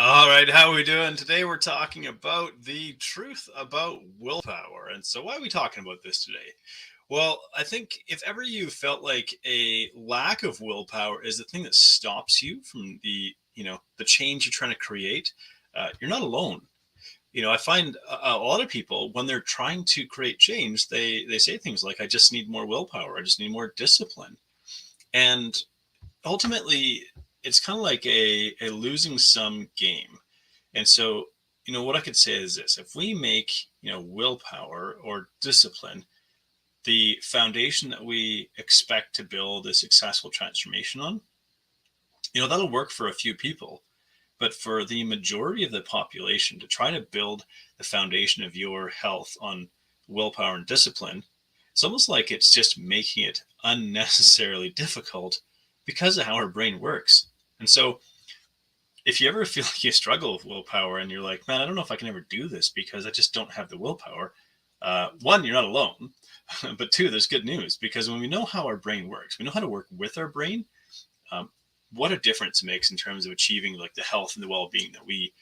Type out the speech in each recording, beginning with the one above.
All right, how are we doing? Today we're talking about the truth about willpower. And so why are we talking about this today? Well, I think if ever you felt like a lack of willpower is the thing that stops you from the change you're trying to create, you're not alone. I find a lot of people when they're trying to create change, they say things like, "I just need more willpower. I just need more discipline." And ultimately, it's kind of like a losing sum game. And so, what I could say is this: if we make, willpower or discipline the foundation that we expect to build a successful transformation on, that'll work for a few people. But for the majority of the population, to try to build the foundation of your health on willpower and discipline, it's almost like it's just making it unnecessarily difficult because of how our brain works. And so, if you ever feel like you struggle with willpower and you're like, man, I don't know if I can ever do this because I just don't have the willpower. One, you're not alone. But two, there's good news because when we know how our brain works, we know how to work with our brain. Um, what a difference it makes in terms of achieving like the health and the well-being that we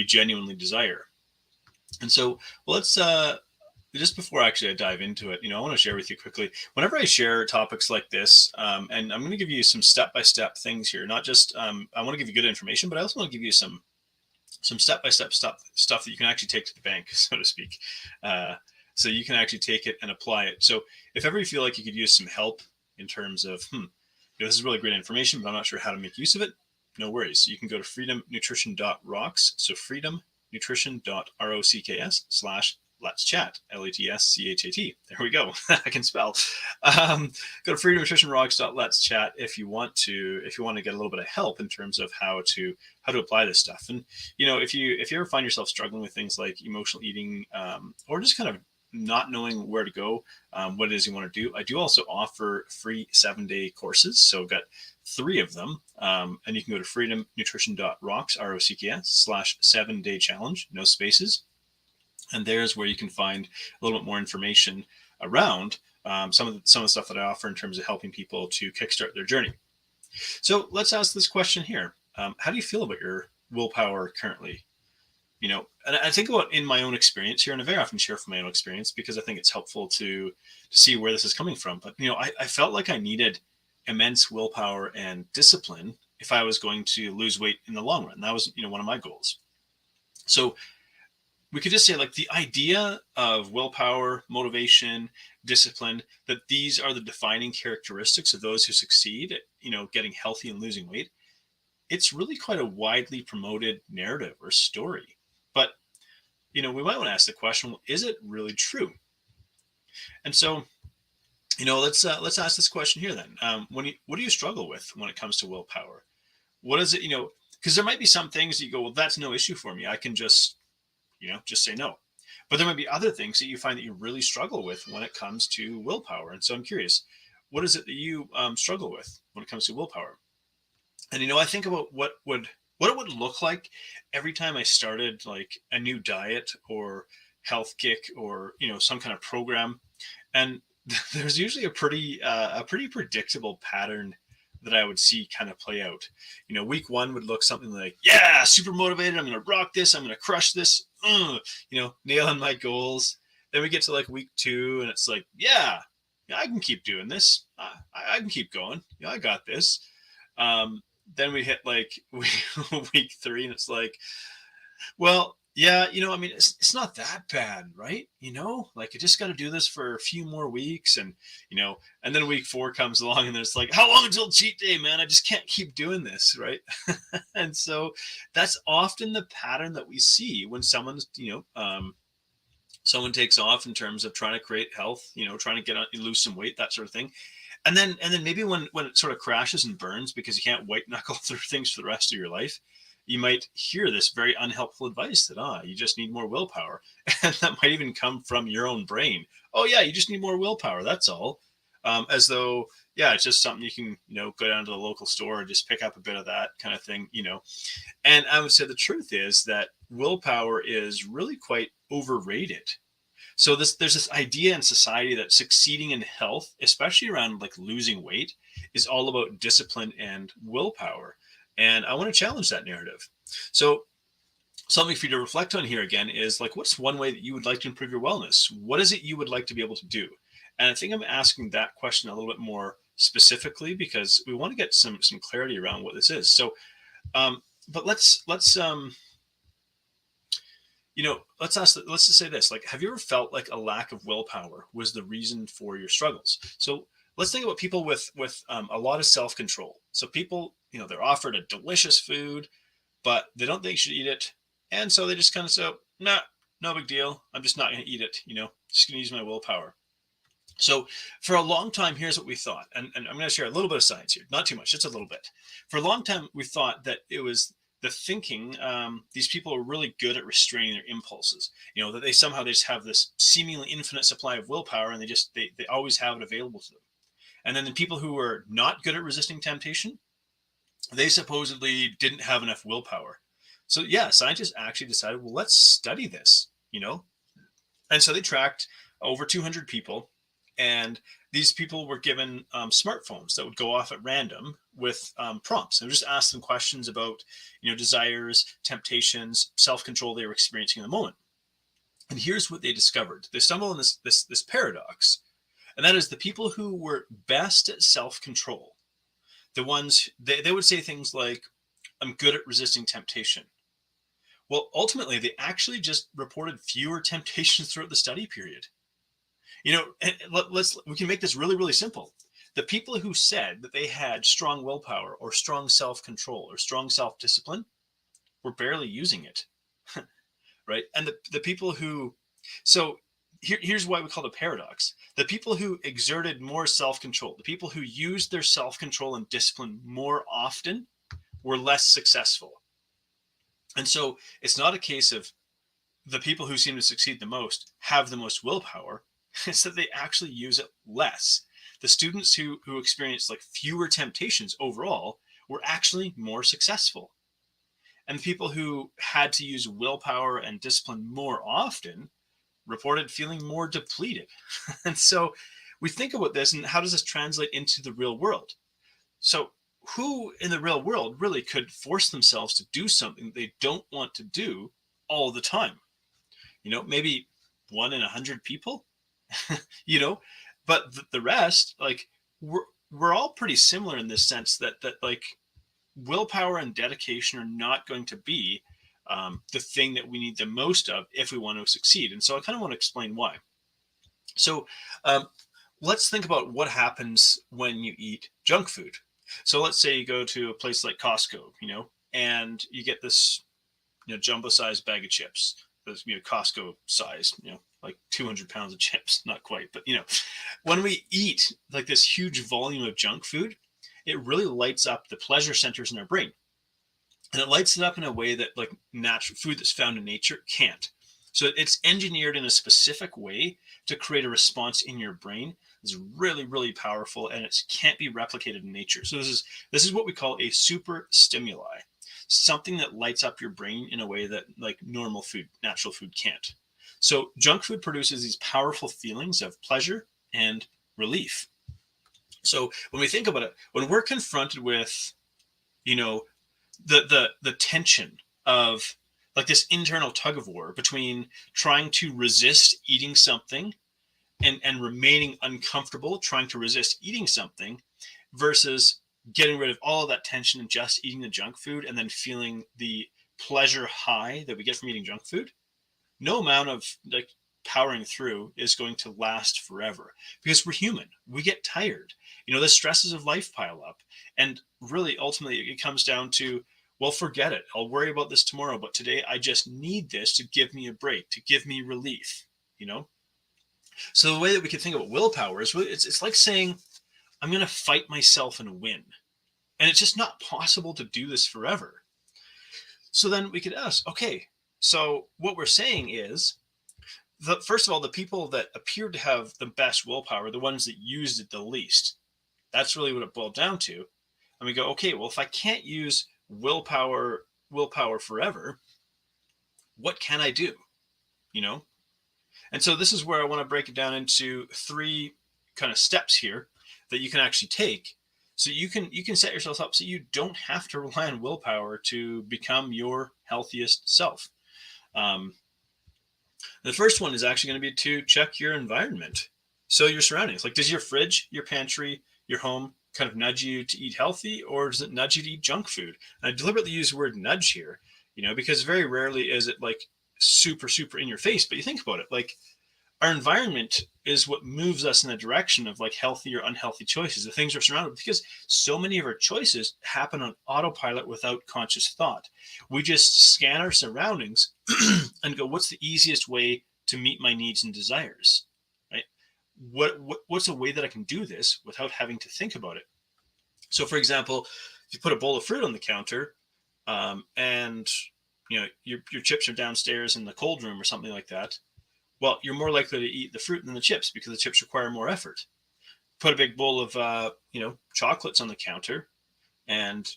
genuinely desire. And so, well, let's just before actually I dive into it, I want to share with you quickly. Whenever I share topics like this, and I'm going to give you some step-by-step things here. Not just I want to give you good information, but I also want to give you some step-by-step stuff that you can actually take to the bank, so to speak. So you can actually take it and apply it. So if ever you feel like you could use some help in terms of, this is really great information, but I'm not sure how to make use of it, no worries. You can go to freedomnutrition.rocks. So freedomnutrition.rocks/let's chat, LETSCHAT. There we go. I can spell. Go to freedomnutritionrocks.let's chat if you want to get a little bit of help in terms of how to apply this stuff. And if you ever find yourself struggling with things like emotional eating, or just kind of not knowing where to go, what it is you want to do, I do also offer free 7-day courses. So I've got 3 of them, and you can go to freedomnutrition.rocks, ROCKS/7-day challenge, no spaces. And there's where you can find a little bit more information around some of the stuff that I offer in terms of helping people to kickstart their journey. So let's ask this question here. How do you feel about your willpower currently? And I think about in my own experience here, and I very often share from my own experience because I think it's helpful to see where this is coming from. But, I felt like I needed immense willpower and discipline if I was going to lose weight in the long run. That was, one of my goals. So we could just say like the idea of willpower, motivation, discipline, that these are the defining characteristics of those who succeed at, getting healthy and losing weight. It's really quite a widely promoted narrative or story. But, we might want to ask the question, well, is it really true? And so, let's ask this question here then. What do you struggle with when it comes to willpower? What is it, because there might be some things that you go, well, that's no issue for me. I can just say no. But there might be other things that you find that you really struggle with when it comes to willpower. And so I'm curious, what is it that you struggle with when it comes to willpower? And, I think about what it would look like every time I started like a new diet or health kick or, some kind of program. And there's usually a pretty predictable pattern that I would see kind of play out. Week 1 would look something like, yeah, super motivated. I'm going to rock this. I'm going to crush this, nailing my goals. Then we get to like week 2 and it's like, yeah, I can keep doing this. I can keep going. I got this. Then we hit like week 3 and it's like, well, yeah, it's not that bad, right? Like I just got to do this for a few more weeks. And, and then week 4 comes along and it's like, how long until cheat day, man? I just can't keep doing this. Right. And so that's often the pattern that we see when someone's, someone takes off in terms of trying to create health, trying to lose some weight, that sort of thing. And then maybe when it sort of crashes and burns because you can't white knuckle through things for the rest of your life, you might hear this very unhelpful advice that, you just need more willpower. And that might even come from your own brain. Oh yeah, you just need more willpower. That's all. As though, yeah, it's just something you can, go down to the local store and just pick up a bit of that kind of thing, And I would say the truth is that willpower is really quite overrated. So there's this idea in society that succeeding in health, especially around like losing weight, is all about discipline and willpower. And I want to challenge that narrative. So something for you to reflect on here again is like, what's one way that you would like to improve your wellness? What is it you would like to be able to do? And I think I'm asking that question a little bit more specifically because we want to get some clarity around what this is. So, but let's let's just say this: like, have you ever felt like a lack of willpower was the reason for your struggles? So let's think about people with a lot of self control. So people, they're offered a delicious food, but they don't think you should eat it. And so they just kind of say, nah, no big deal. I'm just not going to eat it. Just going to use my willpower. So for a long time, here's what we thought. And I'm going to share a little bit of science here, not too much, just a little bit. For a long time, we thought that it was the thinking, these people are really good at restraining their impulses, that they somehow they just have this seemingly infinite supply of willpower and they always have it available to them. And then the people who are not good at resisting temptation, they supposedly didn't have enough willpower. So yeah, scientists actually decided, well, let's study this. And so they tracked over 200 people, and these people were given smartphones that would go off at random with prompts. And just ask them questions about, desires, temptations, self-control they were experiencing in the moment. And here's what they discovered. They stumbled on this paradox, and that is the people who were best at self-control, the ones they would say things like, I'm good at resisting temptation. Well, ultimately, they actually just reported fewer temptations throughout the study period. And we can make this really, really simple. The people who said that they had strong willpower or strong self-control or strong self-discipline were barely using it, right? And the people who, so here's why we call it a paradox. The people who exerted more self-control, the people who used their self-control and discipline more often were less successful. And so it's not a case of the people who seem to succeed the most have the most willpower. It's that they actually use it less. The students who experienced like fewer temptations overall were actually more successful. And the people who had to use willpower and discipline more often reported feeling more depleted. And so we think about this and how does this translate into the real world? So who in the real world really could force themselves to do something they don't want to do all the time? Maybe 1 in 100 people, but the rest, like we're all pretty similar in this sense that like willpower and dedication are not going to be the thing that we need the most of if we want to succeed. And so I kind of want to explain why. So let's think about what happens when you eat junk food. So let's say you go to a place like Costco, and you get this, jumbo sized bag of chips, this, Costco size, like 200 pounds of chips, not quite, but when we eat like this huge volume of junk food, it really lights up the pleasure centers in our brain. And it lights it up in a way that like natural food that's found in nature can't. So it's engineered in a specific way to create a response in your brain. It's really, really powerful, and it can't be replicated in nature. So this is what we call a super stimuli, something that lights up your brain in a way that like normal food, natural food can't. So junk food produces these powerful feelings of pleasure and relief. So when we think about it, when we're confronted with, the tension of like this internal tug of war between trying to resist eating something and remaining uncomfortable, trying to resist eating something versus getting rid of all of that tension and just eating the junk food and then feeling the pleasure high that we get from eating junk food, no amount of like powering through is going to last forever because we're human. We get tired. The stresses of life pile up. And really, ultimately, it comes down to, well, forget it. I'll worry about this tomorrow. But today, I just need this to give me a break, to give me relief, So the way that we can think about willpower is it's like saying, I'm going to fight myself and win. And it's just not possible to do this forever. So then we could ask, okay, so what we're saying is, first of all, the people that appeared to have the best willpower, the ones that used it the least, that's really what it boiled down to. And we go, okay, well, if I can't use willpower forever, what can I do? And so this is where I want to break it down into 3 kind of steps here that you can actually take. So you can set yourself up so you don't have to rely on willpower to become your healthiest self. Um, the first one is actually going to be to check your environment. So your surroundings, like, does your fridge, your pantry, your home kind of nudge you to eat healthy, or does it nudge you to eat junk food? And I deliberately use the word nudge here, because very rarely is it like super, super in your face, but you think about it, like, our environment is what moves us in the direction of like healthy or unhealthy choices, the things we're surrounded with, because so many of our choices happen on autopilot without conscious thought. We just scan our surroundings and go, what's the easiest way to meet my needs and desires? Right? What's a way that I can do this without having to think about it? So, for example, if you put a bowl of fruit on the counter, and your chips are downstairs in the cold room or something like that, well, you're more likely to eat the fruit than the chips because the chips require more effort. Put a big bowl of chocolates on the counter and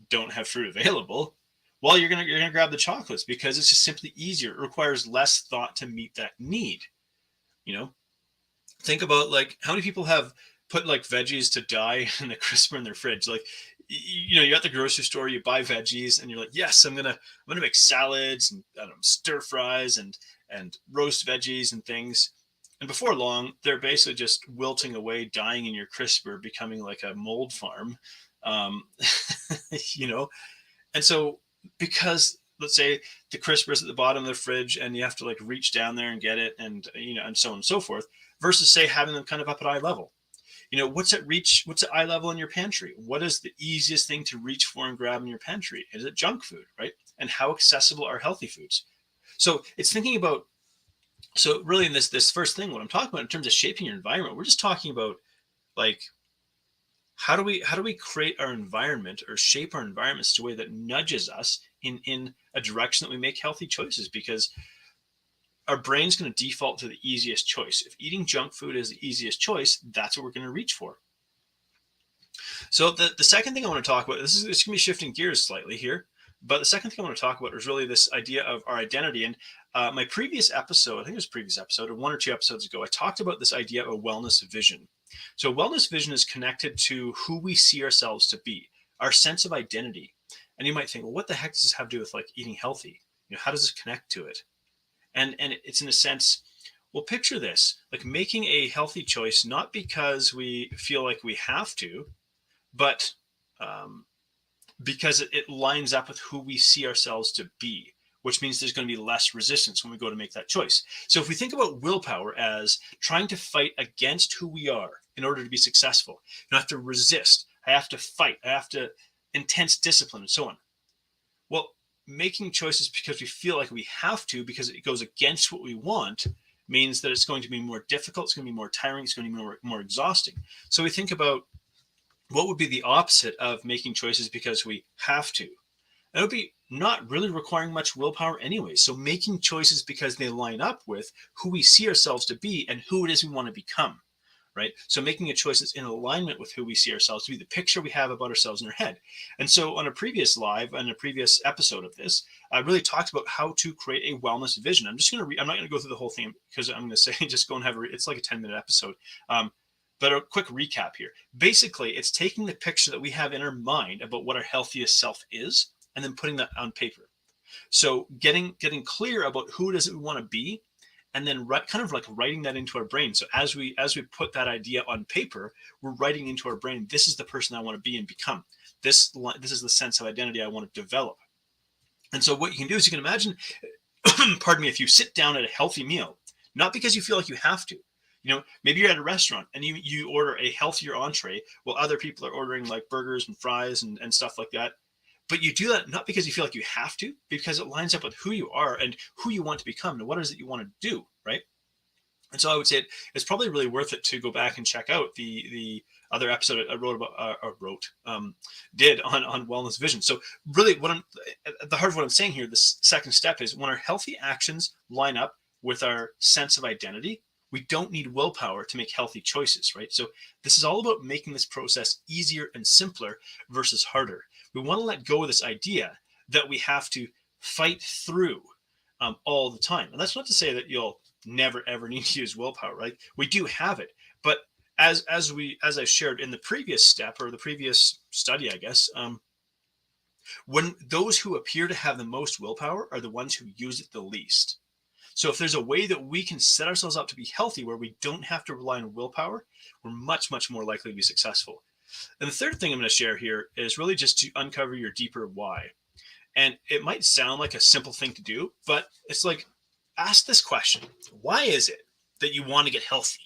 don't have fruit available. Well, you're gonna grab the chocolates because it's just simply easier. It requires less thought to meet that need. You know, think about like how many people have put like veggies to die in the crisper in their fridge. Like, you're at the grocery store, you buy veggies, and you're like, yes, I'm gonna make salads and stir fries and roast veggies and things. And before long, they're basically just wilting away, dying in your crisper, becoming like a mold farm. Um, you know, and so, because let's say the crisper is at the bottom of the fridge and you have to like reach down there and get it, and so on and so forth, versus say having them kind of up at eye level. What's at eye level in your pantry? What is the easiest thing to reach for and grab in your pantry? Is it junk food, right? And how accessible are healthy foods? So it's thinking about, so really in this first thing, what I'm talking about in terms of shaping your environment, we're just talking about like, how do we create our environment or shape our environments to a way that nudges us in a direction that we make healthy choices, because our brain's going to default to the easiest choice. If eating junk food is the easiest choice, that's what we're going to reach for. So the second thing I want to talk about, this is going to be shifting gears slightly here, but the second thing I want to talk about is really this idea of our identity. And my previous episode, I think it was a previous episode or one or two episodes ago, I talked about this idea of a wellness vision. So a wellness vision is connected to who we see ourselves to be, our sense of identity. And you might think, well, what the heck does this have to do with like eating healthy? How does this connect to it? And it's in a sense, well, picture this, like making a healthy choice, not because we feel like we have to, but um, because it lines up with who we see ourselves to be, which means there's going to be less resistance when we go to make that choice. So if we think about willpower as trying to fight against who we are in order to be successful, I have to resist, I have to fight, I have to intense discipline and so on. Well, making choices because we feel like we have to, because it goes against what we want, means that it's going to be more difficult, it's going to be more tiring, it's going to be more exhausting. So we think about what would be the opposite of making choices because we have to. That would be not really requiring much willpower anyway. So making choices because they line up with who we see ourselves to be and who it is we want to become, right? So making a choice that's in alignment with who we see ourselves to be, the picture we have about ourselves in our head. And so on a previous live, on a previous episode of this, I really talked about how to create a wellness vision. I'm just going to I'm not going to go through the whole thing because I'm going to say just go and have it's like a 10-minute episode. But a quick recap here. Basically, it's taking the picture that we have in our mind about what our healthiest self is and then putting that on paper. So getting clear about who it is that we want to be, and then kind of like writing that into our brain. So as we put that idea on paper, we're writing into our brain, this is the person I want to be and become. This is the sense of identity I want to develop. And so what you can do is you can imagine, pardon me, if you sit down at a healthy meal, not because you feel like you have to. Maybe you're at a restaurant and you order a healthier entree while other people are ordering like burgers and fries and stuff like that. But you do that not because you feel like you have to, because it lines up with who you are and who you want to become and what is it you want to do, right? And so I would say it's probably really worth it to go back and check out the other episode I wrote about did on wellness vision. So really, what I'm at the heart of what I'm saying here, the second step is when our healthy actions line up with our sense of identity, we don't need willpower to make healthy choices, right? So this is all about making this process easier and simpler versus harder. We want to let go of this idea that we have to fight through all the time. And that's not to say that you'll never ever need to use willpower, right? We do have it, but as I shared in the previous step or the previous study, I guess, When those who appear to have the most willpower are the ones who use it the least. So if there's a way that we can set ourselves up to be healthy where we don't have to rely on willpower, we're much, much more likely to be successful. And the third thing I'm going to share here is really just to uncover your deeper why. And it might sound like a simple thing to do, but it's like, ask this question: why is it that you want to get healthy?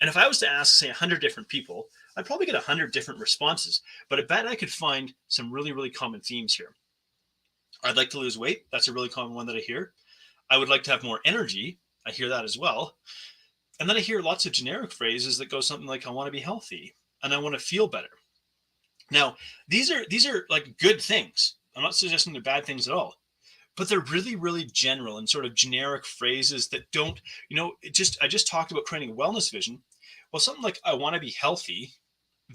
And if I was to ask, say, 100 different people, I'd probably get 100 different responses. But I bet I could find some really, really common themes here. I'd like to lose weight. That's a really common one that I hear. I would like to have more energy. I hear that as well. And then I hear lots of generic phrases that go something like, I want to be healthy and I want to feel better. Now, these are like good things. I'm not suggesting they're bad things at all, but they're really, really general and sort of generic phrases that don't, I just talked about creating a wellness vision. Well, something like, I want to be healthy,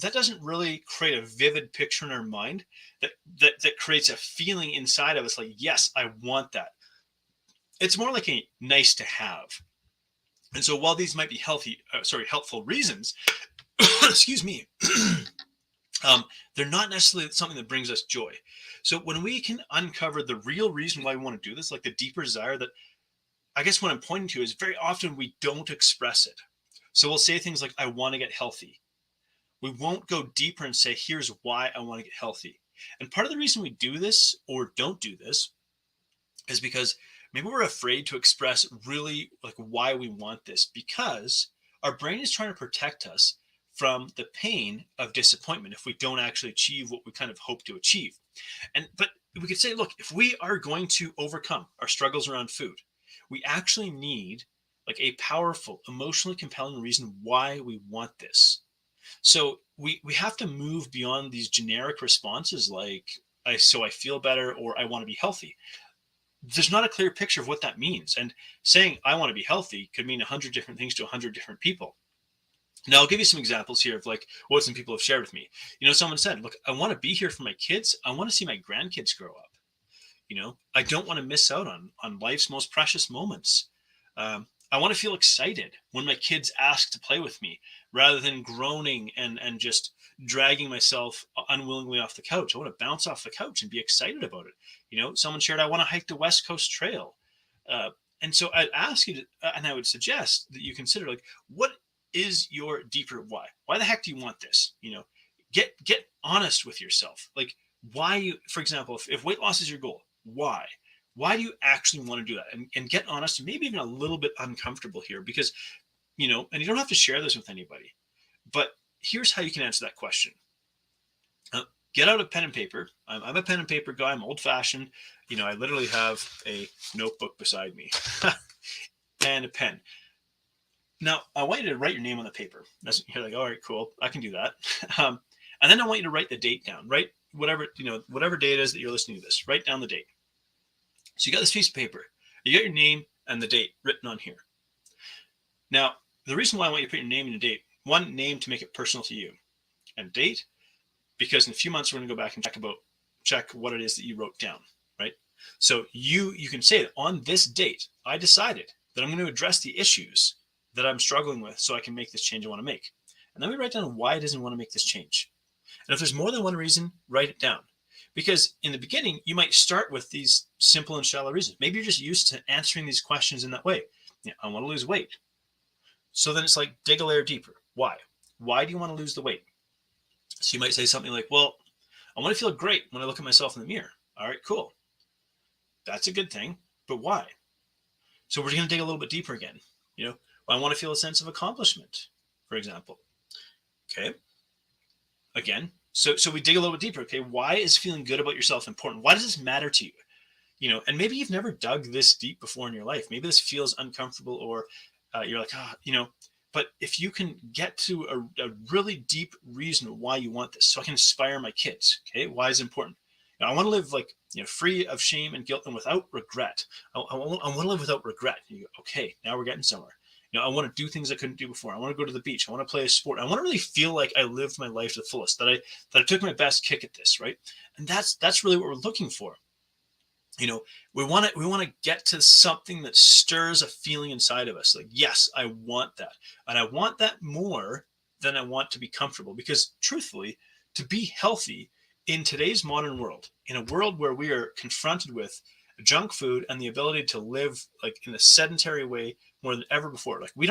that doesn't really create a vivid picture in our mind that creates a feeling inside of us like, yes, I want that. It's more like a nice to have. And so while these might be helpful reasons, excuse me, they're not necessarily something that brings us joy. So when we can uncover the real reason why we want to do this, like the deeper desire, that I guess what I'm pointing to is very often we don't express it. So we'll say things like, I want to get healthy. We won't go deeper and say, here's why I want to get healthy. And part of the reason we do this or don't do this is because maybe we're afraid to express really like why we want this, because our brain is trying to protect us from the pain of disappointment if we don't actually achieve what we kind of hope to achieve. But we could say, look, if we are going to overcome our struggles around food, we actually need like a powerful, emotionally compelling reason why we want this. So we have to move beyond these generic responses like, I feel better, or I want to be healthy. There's not a clear picture of what that means. And saying I want to be healthy could mean 100 different things to 100 different people. Now, I'll give you some examples here of like what some people have shared with me. Someone said, look, I want to be here for my kids. I want to see my grandkids grow up. I don't want to miss out on life's most precious moments. I want to feel excited when my kids ask to play with me rather than groaning and just dragging myself unwillingly off the couch. I want to bounce off the couch and be excited about it. Someone shared, I want to hike the West Coast Trail. And so I'd ask you to, and I would suggest that you consider like, what is your deeper why? Why the heck do you want this? Get honest with yourself. Like why for example, if weight loss is your goal, why? Why do you actually want to do that? And get honest, and maybe even a little bit uncomfortable here, because, and you don't have to share this with anybody, but here's how you can answer that question. Get out a pen and paper. I'm a pen and paper guy. I'm old fashioned. I literally have a notebook beside me and a pen. Now, I want you to write your name on the paper. You're like, all right, cool. I can do that. And then I want you to write the date down, right? Whatever day it is that you're listening to this, write down the date. So you got this piece of paper, you got your name and the date written on here. Now, the reason why I want you to put your name and the date, one, name to make it personal to you, and date, because in a few months, we're going to go back and check what it is that you wrote down, right? So you can say that on this date, I decided that I'm going to address the issues that I'm struggling with so I can make this change I want to make. And then we write down why it is I want to make this change. And if there's more than one reason, write it down. Because in the beginning, you might start with these simple and shallow reasons. Maybe you're just used to answering these questions in that way. I want to lose weight. So then it's like, dig a layer deeper. Why? Why do you want to lose the weight? So you might say something like, well, I want to feel great when I look at myself in the mirror. All right, cool. That's a good thing, but why? So we're going to dig a little bit deeper again. I want to feel a sense of accomplishment, for example. Okay. Again, so we dig a little bit deeper. Okay, why is feeling good about yourself important? Why does this matter to you? And maybe you've never dug this deep before in your life. Maybe this feels uncomfortable, or you're like, but if you can get to a really deep reason why you want this, so I can inspire my kids. Okay, why is it important? I want to live like, free of shame and guilt and without regret. I want to live without regret. You go, okay, now we're getting somewhere. I want to do things I couldn't do before. I want to go to the beach. I want to play a sport. I want to really feel like I lived my life to the fullest, that I took my best kick at this, right? And that's really what we're looking for. We want to get to something that stirs a feeling inside of us. Like, yes, I want that. And I want that more than I want to be comfortable, because truthfully, to be healthy in today's modern world, in a world where we are confronted with junk food and the ability to live like in a sedentary way more than ever before, like we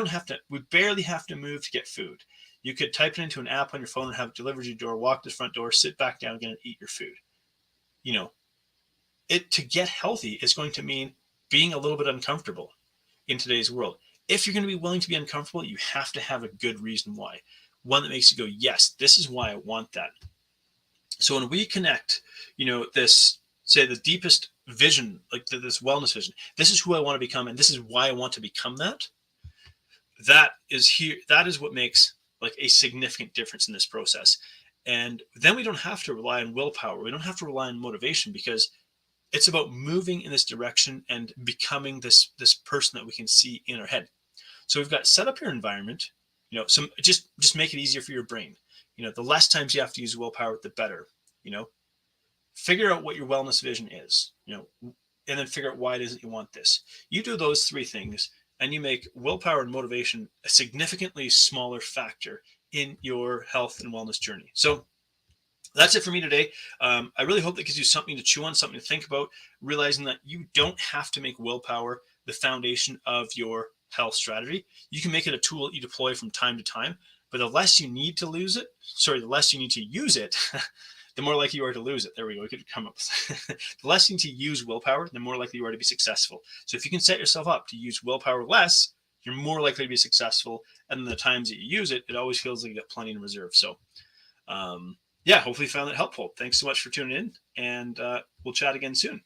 barely have to move to get food. You could type it into an app on your phone and have it delivered to your door, walk to the front door, sit back down again and eat your food. You know, it to get healthy is going to mean being a little bit uncomfortable in today's world. If you're going to be willing to be uncomfortable, you have to have a good reason why. One that makes you go, yes, this is why I want that. So when we connect, this, say, the deepest vision, like this wellness vision, this is who I want to become, and this is why I want to become that. That is here. That is what makes like a significant difference in this process. And then we don't have to rely on willpower. We don't have to rely on motivation, because it's about moving in this direction and becoming this person that we can see in our head. So we've got set up your environment. Some just make it easier for your brain. The less times you have to use willpower, the better. Figure out what your wellness vision is. And then figure out why it is that you want this. You do those three things, and you make willpower and motivation a significantly smaller factor in your health and wellness journey. So that's it for me today. I really hope that gives you something to chew on, something to think about, realizing that you don't have to make willpower the foundation of your health strategy. You can make it a tool that you deploy from time to time, but the less you need to use it, the more likely you are to lose it. There we go. We could come up with the less you need to use willpower, the more likely you are to be successful. So if you can set yourself up to use willpower less, you're more likely to be successful. And then the times that you use it, it always feels like you got plenty in reserve. So, yeah, hopefully you found that helpful. Thanks so much for tuning in, and we'll chat again soon.